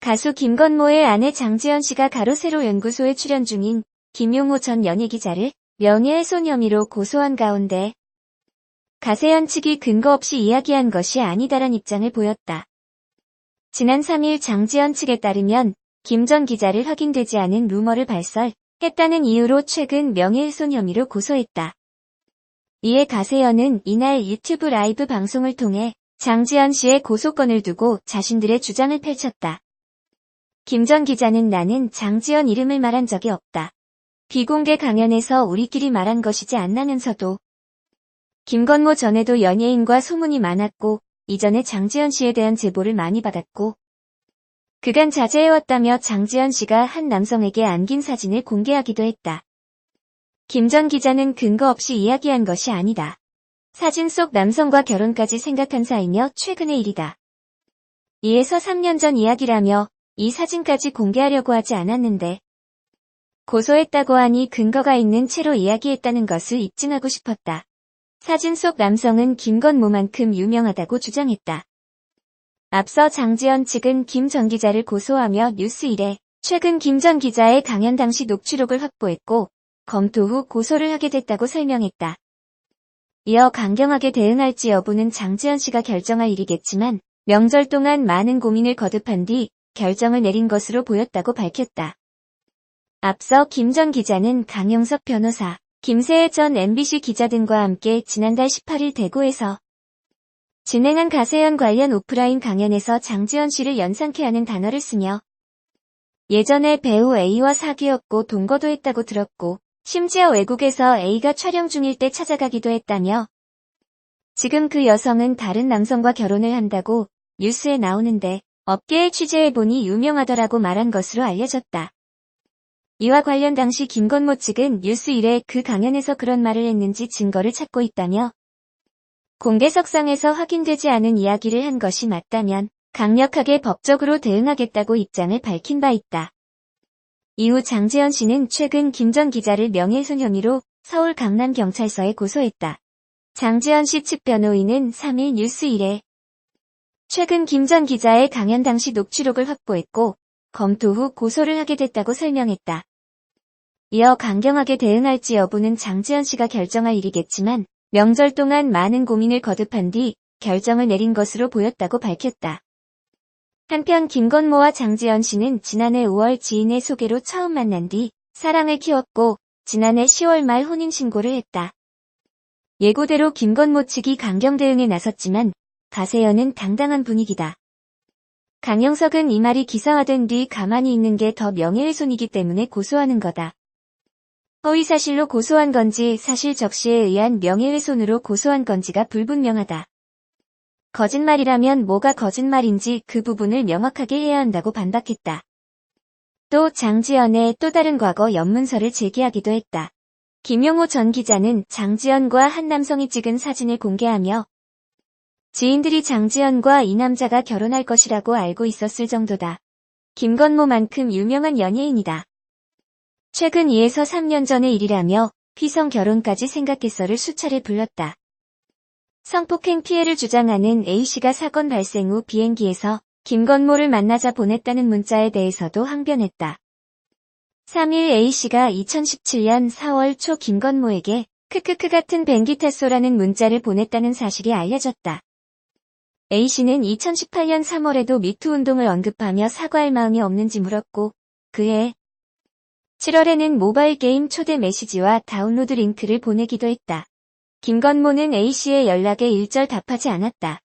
가수 김건모의 아내 장지연 씨가 가로세로 연구소에 출연 중인 김용호 전 연예기자를 명예훼손 혐의로 고소한 가운데 가세연 측이 근거 없이 이야기한 것이 아니다란 입장을 보였다. 지난 3일 장지연 측에 따르면 김 전 기자를 확인되지 않은 루머를 발설했다는 이유로 최근 명예훼손 혐의로 고소했다. 이에 가세연은 이날 유튜브 라이브 방송을 통해 장지연 씨의 고소건을 두고 자신들의 주장을 펼쳤다. 김 전 기자는 나는 장지연 이름을 말한 적이 없다. 비공개 강연에서 우리끼리 말한 것이지 않나면서도 김건모 전에도 연예인과 소문이 많았고 이전에 장지연 씨에 대한 제보를 많이 받았고 그간 자제해왔다며 장지연 씨가 한 남성에게 안긴 사진을 공개하기도 했다. 김 전 기자는 근거 없이 이야기한 것이 아니다. 사진 속 남성과 결혼까지 생각한 사이며 최근의 일이다. 이에서 3년 전 이야기라며 이 사진까지 공개하려고 하지 않았는데 고소했다고 하니 근거가 있는 채로 이야기했다는 것을 입증하고 싶었다. 사진 속 남성은 김건모만큼 유명하다고 주장했다. 앞서 장지연 측은 김 전 기자를 고소하며 뉴스1에 최근 김 전 기자의 강연 당시 녹취록을 확보했고 검토 후 고소를 하게 됐다고 설명했다. 이어 강경하게 대응할지 여부는 장지연 씨가 결정할 일이겠지만 명절 동안 많은 고민을 거듭한 뒤 결정을 내린 것으로 보였다고 밝혔다. 앞서 김 전 기자는 강용석 변호사, 김세혜 전 MBC 기자 등과 함께 지난달 18일 대구에서 진행한 가세연 관련 오프라인 강연에서 장지연 씨를 연상케 하는 단어를 쓰며 예전에 배우 A와 사귀었고 동거도 했다고 들었고 심지어 외국에서 A가 촬영 중일 때 찾아가기도 했다며 지금 그 여성은 다른 남성과 결혼을 한다고 뉴스에 나오는데 업계에 취재해보니 유명하더라고 말한 것으로 알려졌다. 이와 관련 당시 김건모 측은 뉴스1에 그 강연에서 그런 말을 했는지 증거를 찾고 있다며 공개석상에서 확인되지 않은 이야기를 한 것이 맞다면 강력하게 법적으로 대응하겠다고 입장을 밝힌 바 있다. 이후 장지연 씨는 최근 김 전 기자를 명예훼손 혐의로 서울 강남경찰서에 고소했다. 장지연 씨 측 변호인은 3일 뉴스1에 최근 김 전 기자의 강연 당시 녹취록을 확보했고 검토 후 고소를 하게 됐다고 설명했다. 이어 강경하게 대응할지 여부는 장지연 씨가 결정할 일이겠지만 명절 동안 많은 고민을 거듭한 뒤 결정을 내린 것으로 보였다고 밝혔다. 한편 김건모와 장지연 씨는 지난해 5월 지인의 소개로 처음 만난 뒤 사랑을 키웠고 지난해 10월 말 혼인신고를 했다. 예고대로 김건모 측이 강경 대응에 나섰지만 가세연은 당당한 분위기다. 강용석은 이 말이 기사화된 뒤 가만히 있는 게 더 명예훼손이기 때문에 고소하는 거다. 허위사실로 고소한 건지 사실 적시에 의한 명예훼손으로 고소한 건지가 불분명하다. 거짓말이라면 뭐가 거짓말인지 그 부분을 명확하게 해야 한다고 반박했다. 또 장지연의 또 다른 과거 연문서를 제기하기도 했다. 김용호 전 기자는 장지연과 한 남성이 찍은 사진을 공개하며 지인들이 장지연과 이 남자가 결혼할 것이라고 알고 있었을 정도다. 김건모만큼 유명한 연예인이다. 최근 2에서 3년 전의 일이라며 휘성 결혼까지 생각했어를 수차례 불렀다. 성폭행 피해를 주장하는 A씨가 사건 발생 후 비행기에서 김건모를 만나자 보냈다는 문자에 대해서도 항변했다. 3일 A씨가 2017년 4월 초 김건모에게 크크크 같은 뱅기 탔소라는 문자를 보냈다는 사실이 알려졌다. A씨는 2018년 3월에도 미투 운동을 언급하며 사과할 마음이 없는지 물었고 그해 7월에는 모바일 게임 초대 메시지와 다운로드 링크를 보내기도 했다. 김건모는 A씨의 연락에 일절 답하지 않았다.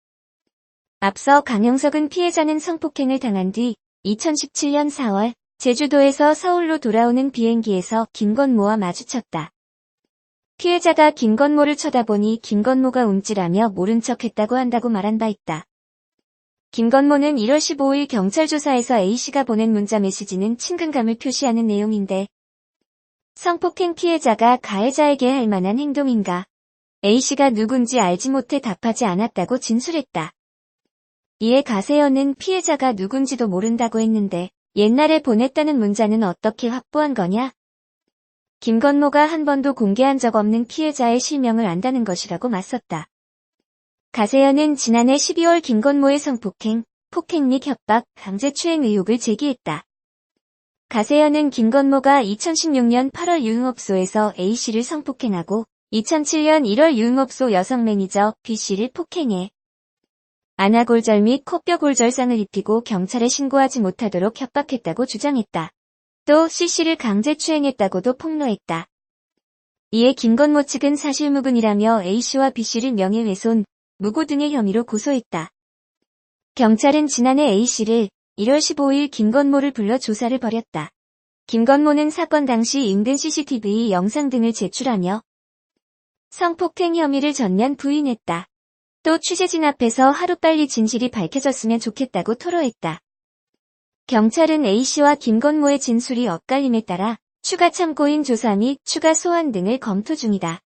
앞서 강용석은 피해자는 성폭행을 당한 뒤 2017년 4월 제주도에서 서울로 돌아오는 비행기에서 김건모와 마주쳤다. 피해자가 김건모를 쳐다보니 김건모가 움찔하며 모른 척했다고 한다고 말한 바 있다. 김건모는 1월 15일 경찰 조사에서 A씨가 보낸 문자 메시지는 친근감을 표시하는 내용인데 성폭행 피해자가 가해자에게 할 만한 행동인가? A씨가 누군지 알지 못해 답하지 않았다고 진술했다. 이에 가세연은 피해자가 누군지도 모른다고 했는데 옛날에 보냈다는 문자는 어떻게 확보한 거냐? 김건모가 한 번도 공개한 적 없는 피해자의 실명을 안다는 것이라고 맞섰다. 가세연은 지난해 12월 김건모의 성폭행, 폭행 및 협박, 강제추행 의혹을 제기했다. 가세현은 김건모가 2016년 8월 유흥업소에서 A씨를 성폭행하고 2007년 1월 유흥업소 여성 매니저 B씨를 폭행해 안아골절 및 코뼈 골절상을 입히고 경찰에 신고하지 못하도록 협박했다고 주장했다. 또 C씨를 강제추행했다고도 폭로했다. 이에 김건모 측은 사실무근이라며 A씨와 B씨를 명예훼손, 무고 등의 혐의로 고소했다. 경찰은 지난해 A씨를 1월 15일 김건모를 불러 조사를 벌였다. 김건모는 사건 당시 인근 CCTV 영상 등을 제출하며 성폭행 혐의를 전면 부인했다. 또 취재진 앞에서 하루빨리 진실이 밝혀졌으면 좋겠다고 토로했다. 경찰은 A씨와 김건모의 진술이 엇갈림에 따라 추가 참고인 조사 및 추가 소환 등을 검토 중이다.